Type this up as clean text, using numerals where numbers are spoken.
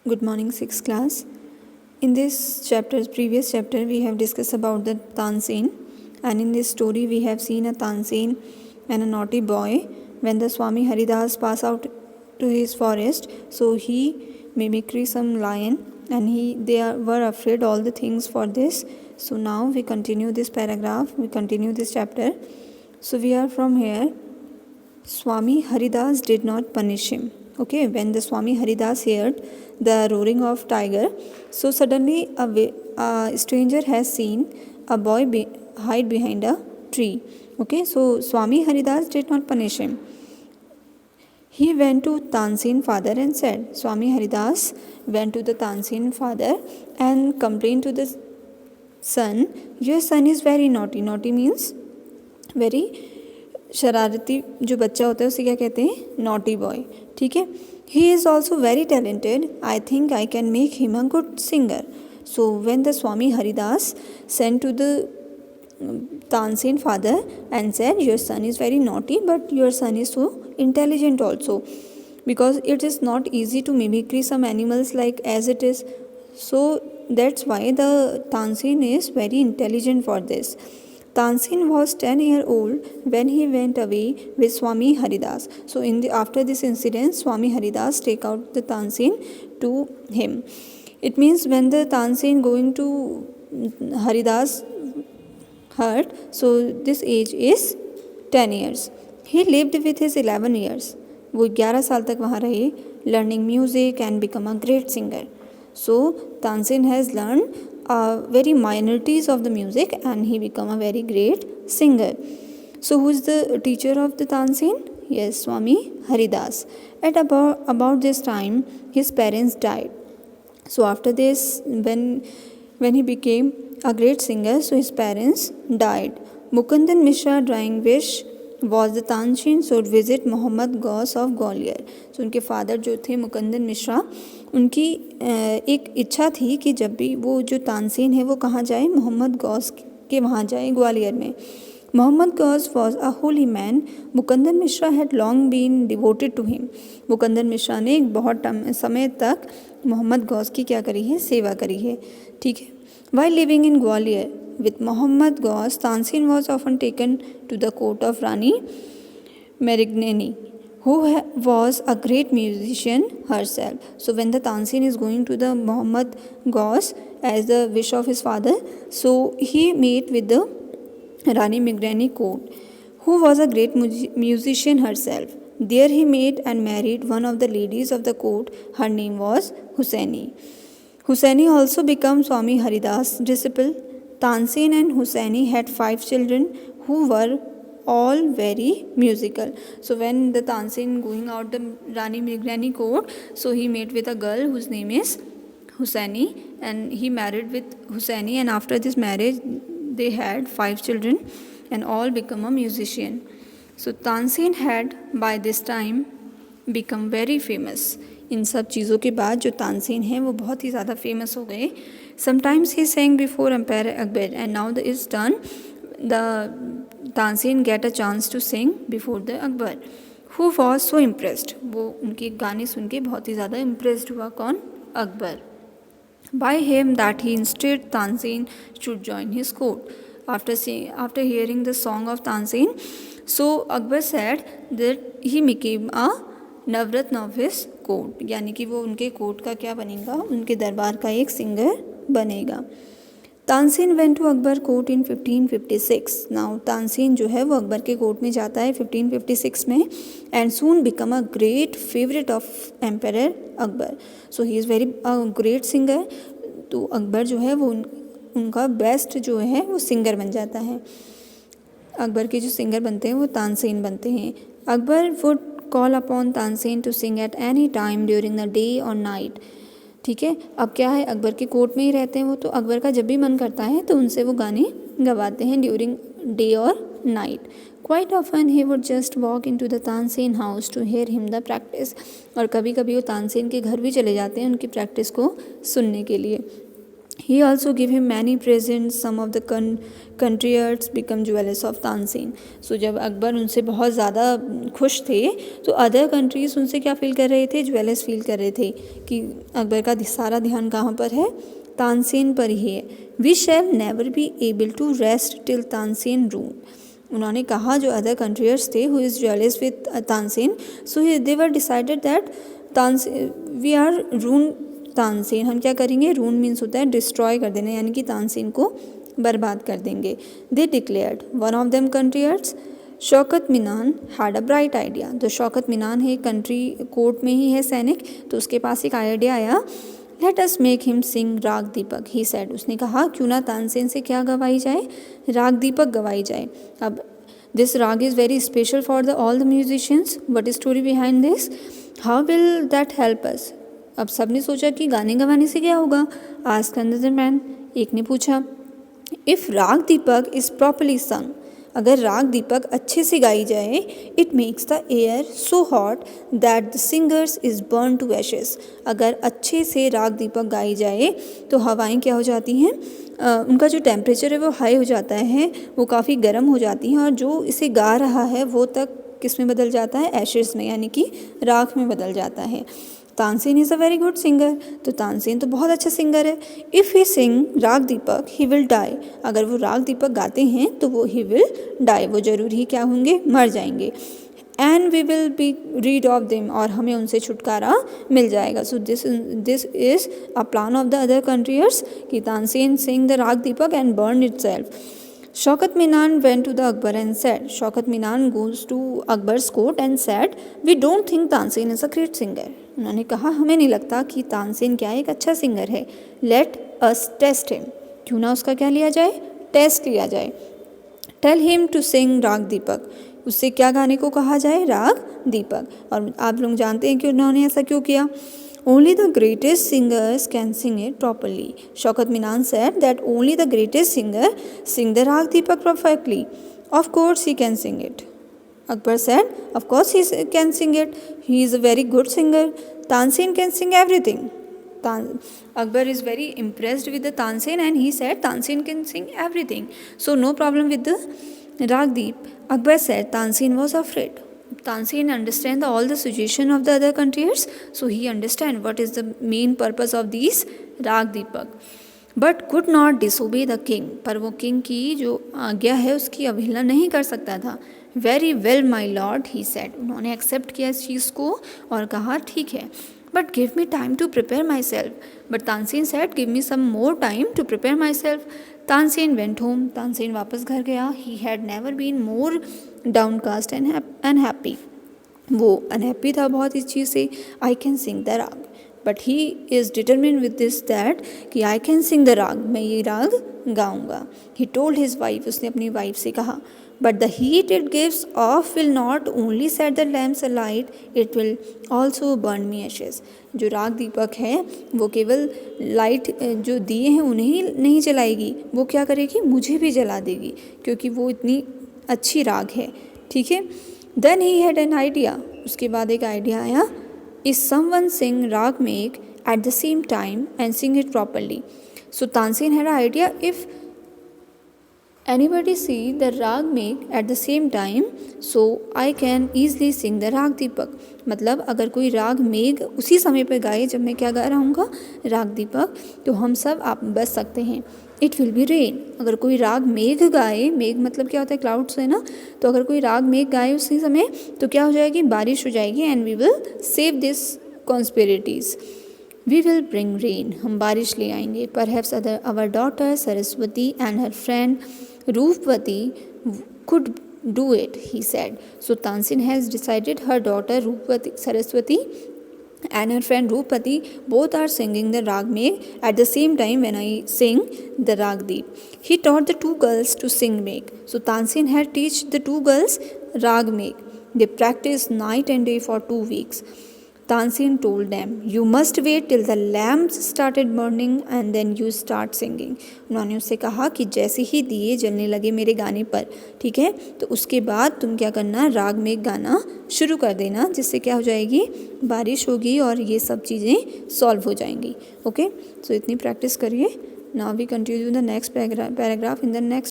Good morning, 6th class. In previous chapter, we have discussed about the Tansin, and in this story, we have seen a Tansin and a naughty boy. When the Swami Haridas pass out to his forest, so he mimicry some lion, and were afraid all the things for this. So now we continue this paragraph. We continue this chapter. So we are from here. Swami Haridas did not punish him. Okay, when the Swami Haridas heard the roaring of tiger, so suddenly a stranger has seen a boy hide behind a tree. Okay, so Swami Haridas did not punish him. He went to Tansin father and said, Swami Haridas went to the Tansin father and complained to the son, your son is very naughty. Naughty means very शरारती जो बच्चा होता है उसे क्या कहते हैं, naughty boy. ठीक है. He is also very talented. I think I can make him a good singer. So when the Swami Haridas sent to the Tansen father and said your son is very naughty but your son is so intelligent also, because it is not easy to mimicry some animals like as it is. So that's why the Tansin is very intelligent for this. Tansin was 10-year-old when he went away with Swami Haridas. So after this incident, Swami Haridas take out the Tansin to him. It means when the Tansin going to Haridas hut, so this age is 10 years. He lived with his 11 years. वो 11 साल तक वहाँ रहे, learning music and become a great singer. So Tansin has learned very minorities of the music and he become a very great singer. So who is the teacher of the Tansin? Yes, Swami Haridas. At about this time his parents died. So after this, when he became a great singer, so his parents died. Mukundan Mishra drawing wish was the Tansin should visit Mohammad Ghaus of Gwalior. So उनके father जो थे मुकंदन मिश्रा, उनकी एक इच्छा थी कि जब भी वो जो तानसेन है वो कहाँ जाए, मोहम्मद गौस के वहाँ जाए ग्वालियर में. Mohammad Ghaus was a holy man. Mukundan Mishra had long been devoted to him. Mukundan Mishra ने एक बहुत समय तक मोहम्मद गौस की क्या करी है, सेवा करी है. ठीक है. While living in Gwalior with Mohammad Ghaus, Tansin was often taken to the court of Rani Merignani, who was a great musician herself. So when the Tansin is going to the Mohammad Ghaus as the wish of his father, so he met with the Rani Merignani court, who was a great musician herself. There he met and married one of the ladies of the court. Her name was Hussaini. Hussaini also became Swami Haridas' disciple. Tansin and Hussaini had 5 children who were all very musical. So when the Tansin going out the Rani Merignani court, so he met with a girl whose name is Hussaini and he married with Hussaini, and after this marriage they had 5 children and all become a musician. So Tansin had by this time become very famous. इन सब चीज़ों के बाद जो तानसेन हैं वो बहुत ही ज़्यादा famous हो गए. Sometimes he sang before emperor Akbar and now the is turn the Tansen get a chance to sing before the Akbar, who was so impressed. वो उनके गाने सुन के बहुत ही ज़्यादा इम्प्रेस्ड हुआ. कौन? Akbar. By him that he instead Tansen should join his court. After hearing the song of Tansen, so Akbar said that he became a Navratna of his court, यानी कि वो उनके कोर्ट का क्या बनेगा, उनके दरबार का एक सिंगर बनेगा. Tansen went to Akbar court in 1556. Now Tansen जो है वो अकबर के कोर्ट में जाता है 1556 में and soon become a great favourite of emperor Akbar. So he is very great singer. तो अकबर जो है वो उनका बेस्ट जो है वो सिंगर बन जाता है. अकबर के जो सिंगर बनते हैं वो तानसेन बनते हैं. Akbar would call upon Tansen to sing at any time during the day और नाइट. ठीक है. अब क्या है, अकबर के कोर्ट में ही रहते हैं वो, तो अकबर का जब भी मन करता है तो उनसे वो गाने गवाते हैं ड्यूरिंग डे और night. Quite often he would just walk in to the Tansen house to hear him the practice. और कभी कभी वो तानसेन के घर भी चले जाते हैं उनकी प्रैक्टिस को सुनने के लिए. He also gave him many presents. Some of the countryards become jealous of Tansen. So जब अकबर उनसे बहुत ज़्यादा खुश थे तो अदर कंट्रीज़ उनसे क्या फील कर रहे थे, ज्वेलस फील कर रहे थे कि अकबर का सारा ध्यान कहाँ पर है, तानसेन पर ही है. We shall never be able to rest till Tansen rule. उन्होंने कहा जो अदर कंट्रीयर्स थे who is jealous with Tansen, so they were decided that Tansen we are ruin Tansen, हम क्या करेंगे, रून मीन्स होता है डिस्ट्रॉय कर देना, यानी कि तानसेन को बर्बाद कर देंगे. They declared. One of them courtiers Shaukat Minan had a bright idea. तो शौकत मिनान है कंट्री कोर्ट में ही है सैनिक, तो उसके पास एक आइडिया आया. लेट अस मेक हिम सिंग राग दीपक, ही सेड. उसने कहा क्यों ना तानसेन से क्या गवाई जाए, राग दीपक गवाई जाए. अब दिस राग is very special for the all the musicians. What is story behind this, how will that help us. अब सबने सोचा कि गाने गवाने से क्या होगा. आस्क्ड अनदर मैन, एक ने पूछा. इफ़ राग दीपक इज़ प्रॉपरली संग, अगर राग दीपक अच्छे से गाई जाए, it makes the air so hot that the singers is burn to ashes. अगर अच्छे से राग दीपक गाई जाए तो हवाएं क्या हो जाती हैं, उनका जो टेम्परेचर है वो हाई हो जाता है, वो काफ़ी गर्म हो जाती हैं, और जो इसे गा रहा है वो तक किस में बदल जाता है, एशेस में, यानी कि राख में बदल जाता है. Tansen is a very good singer. तो तानसेन तो बहुत अच्छा सिंगर है. इफ़ ही सिंग राग दीपक ही विल डाई. अगर वो राग दीपक गाते हैं तो वो ही विल डाई, वो ज़रूर ही क्या होंगे, मर जाएंगे. And we will be rid of them, और हमें उनसे छुटकारा मिल जाएगा. So this is a plan of the other courtiers कि Tansen sing the raga Deepak and burn itself. Shaukat Minan went to the Akbar and said, Shaukat Minan goes to Akbar's court and said, we don't think Tansen is a great singer. उन्होंने कहा हमें नहीं लगता कि तानसेन क्या एक अच्छा सिंगर है. Let us test him. क्यों ना उसका क्या लिया जाए, टेस्ट लिया जाए. Tell him to sing राग दीपक. उससे क्या गाने को कहा जाए, राग दीपक. और आप लोग जानते हैं कि उन्होंने ऐसा क्यों किया. Only the greatest singers can sing it properly. Shaukat Minan said that only the greatest singer sing the Rag Deepak perfectly. Of course he can sing it. Akbar said, of course he can sing it. He is a very good singer. Tansen can sing everything. Akbar is very impressed with the Tansen and he said Tansen can sing everything. So no problem with the Rag Deep. Akbar said Tansen was afraid. Tansen understand all the situation of the other countries, so he understand what is the main purpose of these राग दीपक, but could not disobey the king. पर वो king की जो आज्ञा है उसकी अवहेलना नहीं कर सकता था. Very well my lord, he said. उन्होंने एक्सेप्ट किया इस चीज़ को और कहा ठीक है, but give me time to prepare myself. But Tansen said give me some more time to prepare myself. Tansen went home. Tansen वापस घर गया. He had never been more downcast and unhappy. वो अनहैप्पी था बहुत इस चीज़ से. I can sing the raga, but he is determine with this that कि I can sing the raga, मैं ये राग गाऊंगा. ही टोल्ड हिज वाइफ, उसने अपनी वाइफ से कहा. But the heat it gives off will not only set the lamps alight, it will also burn me ashes. जो राग दीपक है वो केवल लाइट जो दिए हैं उन्हें ही नहीं जलाएगी, वो क्या करेगी, मुझे भी जला देगी, क्योंकि वो इतनी अच्छी राग है. ठीक है. Then he had an idea. उसके बाद एक आइडिया आया. Is someone sing rag make at the same time and sing it properly? So Tansen had an idea, if anybody see the rag make at the same time, so I can easily sing the rag दीपक. मतलब अगर कोई राग मेघ उसी समय पर गाए जब मैं क्या गा रहा हूँ, राग दीपक, तो हम सब आप बच सकते हैं. It will be rain. अगर कोई राग मेघ गाए, मेघ मतलब क्या होता है, क्लाउड्स है ना, तो अगर कोई राग मेघ गाए उसी समय तो क्या हो जाएगी, बारिश हो जाएगी. And we will save this conspiracies. We will bring rain, हम बारिश ले आएंगे. Perhaps other our daughter Saraswati and her friend Roopvati could do it, he said. So Tansen has decided her daughter Rupati, Saraswati and her friend Rupati both are singing the Rag Megh at the same time when I sing the Rag Deep. He taught the two girls to sing Megh. So Tansen had teach the two girls Rag Megh. They practiced night and day for 2 weeks. Tansen told them, you must wait till the lamps started burning and then you start singing. उन्होंने उससे कहा कि जैसे ही दिए जलने लगे मेरे गाने पर, ठीक है, तो उसके बाद तुम क्या करना, राग में गाना शुरू कर देना, जिससे क्या हो जाएगी, बारिश होगी और ये सब चीज़ें सॉल्व हो जाएंगी. ओके, सो इतनी प्रैक्टिस करिए. Now we continue the next paragraph in the next